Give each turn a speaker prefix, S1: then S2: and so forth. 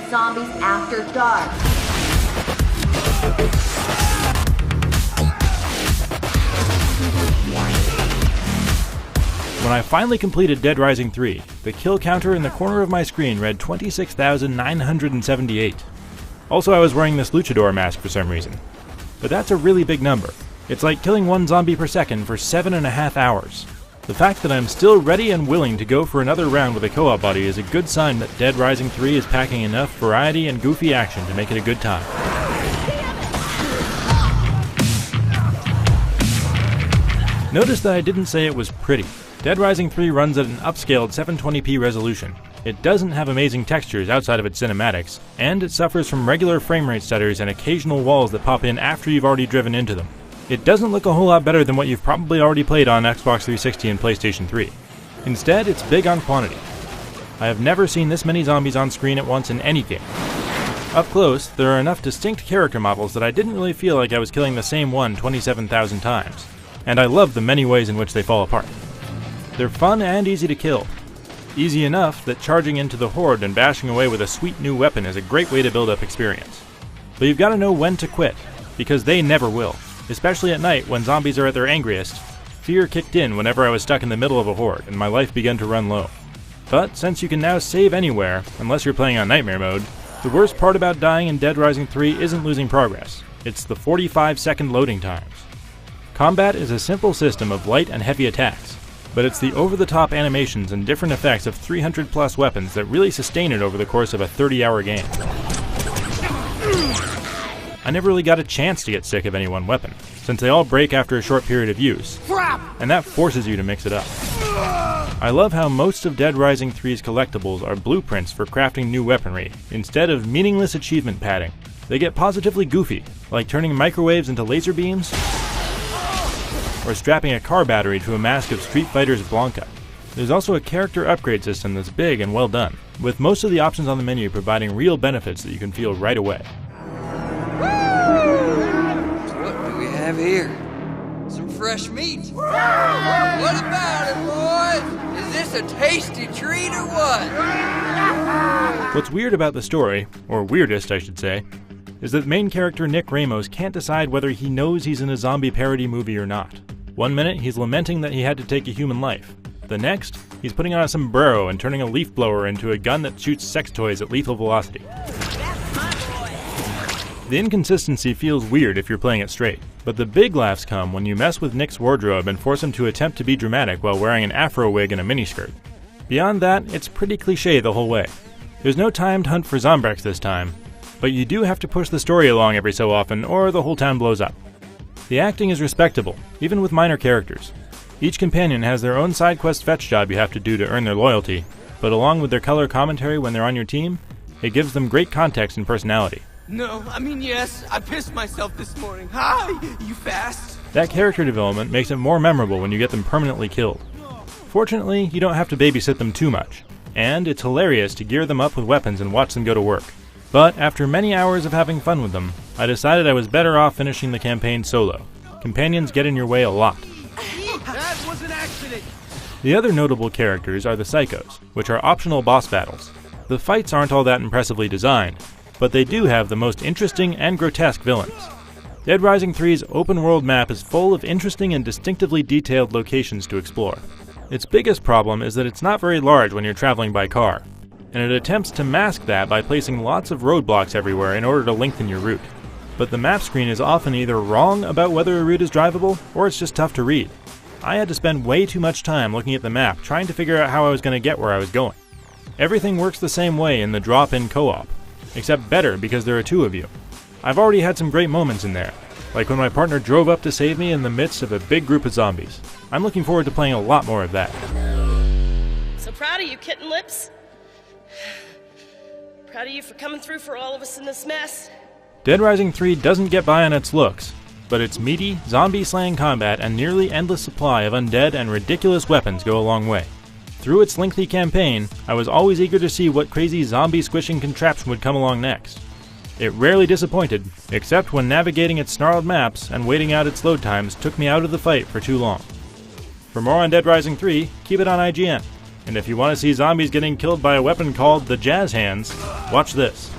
S1: Zombies After Dark.
S2: When I finally completed Dead Rising 3, the kill counter in the corner of my screen read 26,978. Also, I was wearing this luchador mask for some reason. But that's a really big number. It's like killing one zombie per second for 7.5 hours. The fact that I'm still ready and willing to go for another round with a co-op buddy is a good sign that Dead Rising 3 is packing enough variety and goofy action to make it a good time. Notice that I didn't say it was pretty. Dead Rising 3 runs at an upscaled 720p resolution. It doesn't have amazing textures outside of its cinematics, and it suffers from regular frame rate stutters and occasional walls that pop in after you've already driven into them. It doesn't look a whole lot better than what you've probably already played on Xbox 360 and PlayStation 3. Instead, it's big on quantity. I have never seen this many zombies on screen at once in any game. Up close, there are enough distinct character models that I didn't really feel like I was killing the same one 27,000 times, and I love the many ways in which they fall apart. They're fun and easy to kill. Easy enough that charging into the horde and bashing away with a sweet new weapon is a great way to build up experience. But you've got to know when to quit, because they never will. Especially at night when zombies are at their angriest. Fear kicked in whenever I was stuck in the middle of a horde and my life began to run low. But since you can now save anywhere, unless you're playing on Nightmare mode, the worst part about dying in Dead Rising 3 isn't losing progress. It's the 45-second loading times. Combat is a simple system of light and heavy attacks, but it's the over-the-top animations and different effects of 300+ weapons that really sustain it over the course of a 30-hour game. I never really got a chance to get sick of any one weapon, since they all break after a short period of use, and that forces you to mix it up. I love how most of Dead Rising 3's collectibles are blueprints for crafting new weaponry, instead of meaningless achievement padding. They get positively goofy, like turning microwaves into laser beams, or strapping a car battery to a mask of Street Fighter's Blanca. There's also a character upgrade system that's big and well done, with most of the options on the menu providing real benefits that you can feel right away.
S3: What do we have here? Some fresh meat. What about it, boys? Is this a tasty treat or what?
S2: What's weird about the story, or weirdest I should say, is that main character Nick Ramos can't decide whether he knows he's in a zombie parody movie or not. One minute he's lamenting that he had to take a human life. The next, he's putting on a sombrero and turning a leaf blower into a gun that shoots sex toys at lethal velocity. The inconsistency feels weird if you're playing it straight, but the big laughs come when you mess with Nick's wardrobe and force him to attempt to be dramatic while wearing an afro wig and a miniskirt. Beyond that, it's pretty cliche the whole way. There's no timed hunt for Zombrex this time, but you do have to push the story along every so often or the whole town blows up. The acting is respectable, even with minor characters. Each companion has their own side quest fetch job you have to do to earn their loyalty, but along with their color commentary when they're on your team, it gives them great context and personality.
S4: No, I mean yes, I pissed myself this morning. Hi, you fast?
S2: That character development makes it more memorable when you get them permanently killed. Fortunately, you don't have to babysit them too much, and it's hilarious to gear them up with weapons and watch them go to work. But after many hours of having fun with them, I decided I was better off finishing the campaign solo. Companions get in your way a lot.
S4: That was an accident.
S2: The other notable characters are the Psychos, which are optional boss battles. The fights aren't all that impressively designed, but they do have the most interesting and grotesque villains. Dead Rising 3's open-world map is full of interesting and distinctively detailed locations to explore. Its biggest problem is that it's not very large when you're traveling by car, and it attempts to mask that by placing lots of roadblocks everywhere in order to lengthen your route. But the map screen is often either wrong about whether a route is drivable, or it's just tough to read. I had to spend way too much time looking at the map trying to figure out how I was going to get where I was going. Everything works the same way in the drop-in co-op, except better because there are two of you. I've already had some great moments in there, like when my partner drove up to save me in the midst of a big group of zombies. I'm looking forward to playing a lot more of that.
S5: So proud of you, Kitten Lips. Proud of you for coming through for all of us in this mess.
S2: Dead Rising 3 doesn't get by on its looks, but its meaty, zombie-slaying combat and nearly endless supply of undead and ridiculous weapons go a long way. Through its lengthy campaign, I was always eager to see what crazy zombie-squishing contraption would come along next. It rarely disappointed, except when navigating its snarled maps and waiting out its load times took me out of the fight for too long. For more on Dead Rising 3, keep it on IGN. And if you want to see zombies getting killed by a weapon called the Jazz Hands, watch this.